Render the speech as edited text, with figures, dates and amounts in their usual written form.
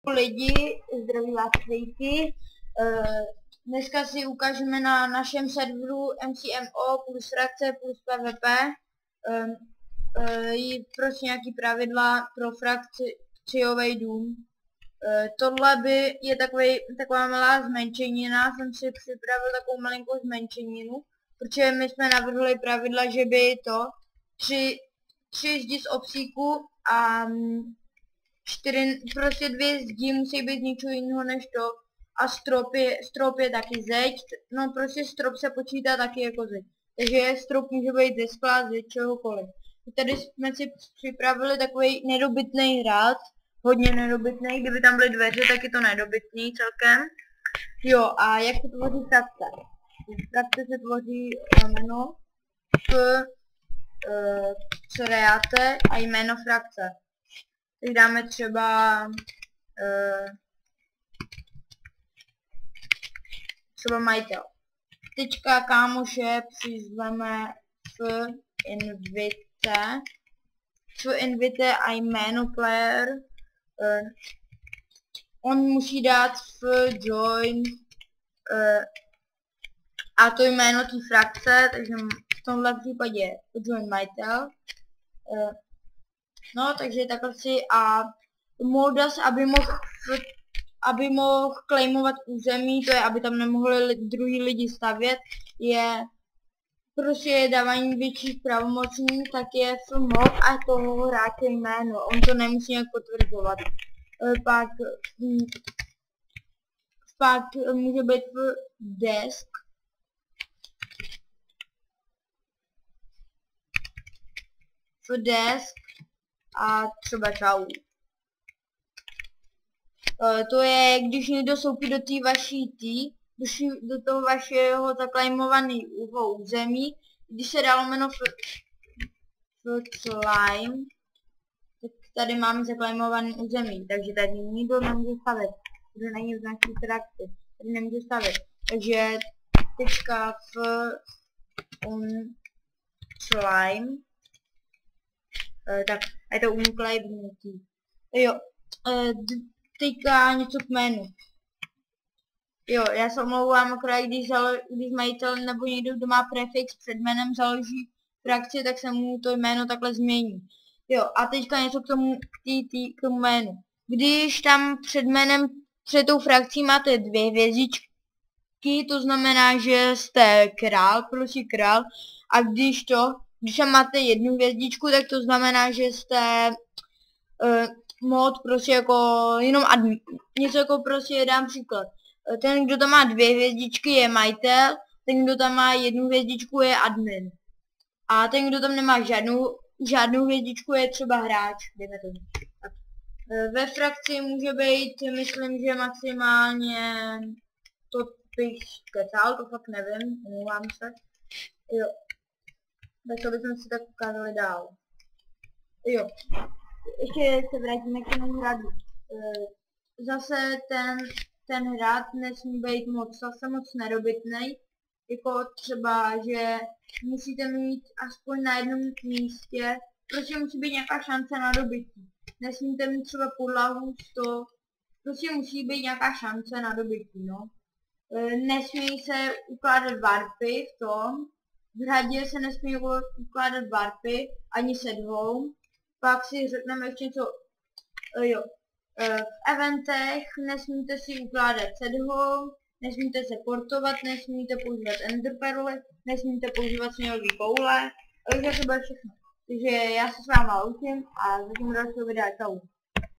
Lidi, zdraví vás Fejky. Dneska si ukážeme na našem serveru MCMO plus frakce plus PvP prostě nějaký pravidla pro frakciový dům. Tohle je taková malá zmenšenina, jsem si připravil takovou malinkou zmenšeninu, protože my jsme navrhli pravidla, že by to 3 zdi z obsíku a 4, prostě 2 zdi musí být ničeho jiného než to. A strop je taky zeď, no prostě strop se počítá taky jako zeď. Takže strop může být ze skla, ze čehokoliv. Tady jsme si připravili takový nedobytný hrad, hodně nedobytný, kdyby tam byly dveře, tak je to nedobytný celkem. Jo, a jak se tvoří frakce? Frakce se tvoří jméno create a jméno frakce. Teď dáme třeba majitel. Teďka kámoše přizveme invite a jméno player. On musí dát join a to jméno té frakce, takže v tomhle případě join majitel. No, takže takhle si a modas, aby mohl claimovat území, to je, aby tam nemohli druhý lidi stavět, je prostě dávání větších pravomocí, tak je mod a toho hráče jméno. On to nemusí nějak potvrzovat. Pak může být desk a třeba čau. To je, když někdo soupí do té vaší do toho vašeho zaklejmovaného území, když se dalo jméno climb, tak tady máme zaklejmované území, takže tady nikdo nemůže stavit, protože není v naší frakci, tady nemůže stavit. Takže teďka climb, tak je to unclaimnutý. Jo, teďka něco k jménu. Jo, já se omlouvám, akorát když majitel nebo někdo, kdo má prefix před jménem založí frakci, tak se mu to jméno takhle změní. Jo, a teďka něco k tomu jménu. Když tam před tou frakcí máte 2 hvězdičky, to znamená, že jste král, prostě král, a když tam máte 1 hvězdičku, tak to znamená, že jste mod, prostě jako jenom admin. Něco jako prostě dám příklad. Ten, kdo tam má 2 hvězdičky, je majitel, ten, kdo tam má 1 hvězdičku, je admin. A ten, kdo tam nemá žádnou hvězdičku, je třeba hráč, dejme to. Ve frakci může být, myslím, že maximálně, to bych kecal, to fakt nevím, omlouvám se. Jo. Tak to bychom si tak ukázali dál. Jo. Ještě se vrátíme k tomu hradu. Zase ten hrad nesmí být moc nedobytný, jako třeba, že musíte mít aspoň na jednom místě, prostě musí být nějaká šance na dobytí. Nesmíte mít třeba podlahu 100, prostě musí být nějaká šance na dobytí, no. Nesmí se ukládat warpy v hradě se nesmí ukládat warpy, ani set home. Pak si řekneme ještě něco, jo. V eventech nesmíte si ukládat set home, nesmíte se portovat, nesmíte používat enderperly, nesmíte používat sněhový koule, takže to bude všechno. Takže já se s váma loučím a zatím dalšího videa, čau.